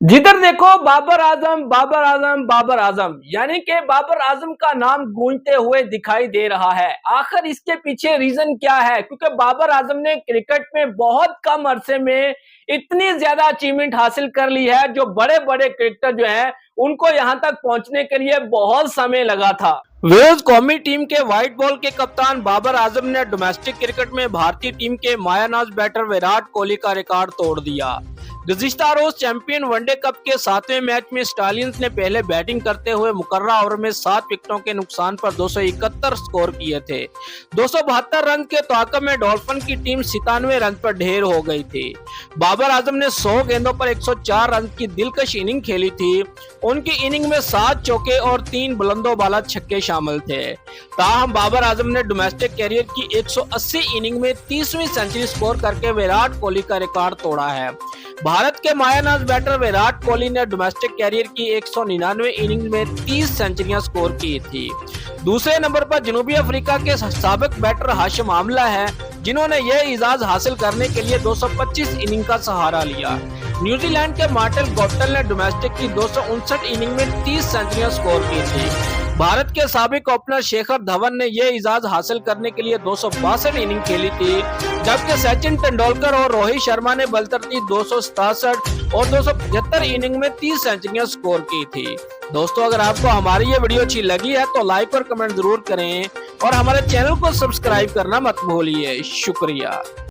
जिधर देखो बाबर आजम बाबर आजम बाबर आजम, यानी कि बाबर आजम का नाम गूंजते हुए दिखाई दे रहा है। आखिर इसके पीछे रीजन क्या है? क्योंकि बाबर आजम ने क्रिकेट में बहुत कम अरसे में इतनी ज्यादा अचीवमेंट हासिल कर ली है, जो बड़े बड़े क्रिकेटर जो हैं उनको यहां तक पहुंचने के लिए बहुत समय लगा था। वेल्स कौमी टीम के व्हाइट बॉल के कप्तान बाबर आजम ने डोमेस्टिक क्रिकेट में भारतीय टीम के मायानाज बैटर विराट कोहली का रिकॉर्ड तोड़ दिया। गुज़िश्ता रोज चैंपियन वनडे कप के 7वें मैच में स्टालियंस ने पहले बैटिंग करते हुए मुकर्रा ओवर में 7 विकेटों के नुकसान पर 271 स्कोर किए थे। 272 रन के तौक़ुफ़ में डॉल्फिन की टीम 97 रन पर ढेर हो गई थी। बाबर आजम ने 100 गेंदों पर 104 रन की दिलकश इनिंग खेली थी। उनकी इनिंग में 7 चौके और 3 बुलंदोबाला छक्के शामिल थे। ताहम बाबर आजम ने डोमेस्टिक कैरियर की 180 इनिंग में 30वीं सेंचुरी स्कोर करके विराट कोहली का रिकॉर्ड तोड़ा है। भारत के मायानाज बैटर विराट कोहली ने डोमेस्टिक कैरियर की 199 इनिंग में 30 सेंचुरियां स्कोर की थी। दूसरे नंबर पर जनूबी अफ्रीका के साबिक बैटर हाशिम आमला है, जिन्होंने यह इजाज हासिल करने के लिए 225 इनिंग का सहारा लिया। न्यूजीलैंड के मार्टिन गप्टिल ने डोमेस्टिक की 259 इनिंग में 30 सेंचुरियां स्कोर की थी। भारत के साबिक ओपनर शिखर धवन ने यह इजाज हासिल करने के लिए 262 इनिंग खेली थी, जबकि सचिन तेंदुलकर और रोहित शर्मा ने बलतरतीब 267 और 275 इनिंग में 30 सेंचुरियां स्कोर की थी। दोस्तों, अगर आपको हमारी ये वीडियो अच्छी लगी है तो लाइक और कमेंट जरूर करें और हमारे चैनल को सब्सक्राइब करना मत भूलिए। शुक्रिया।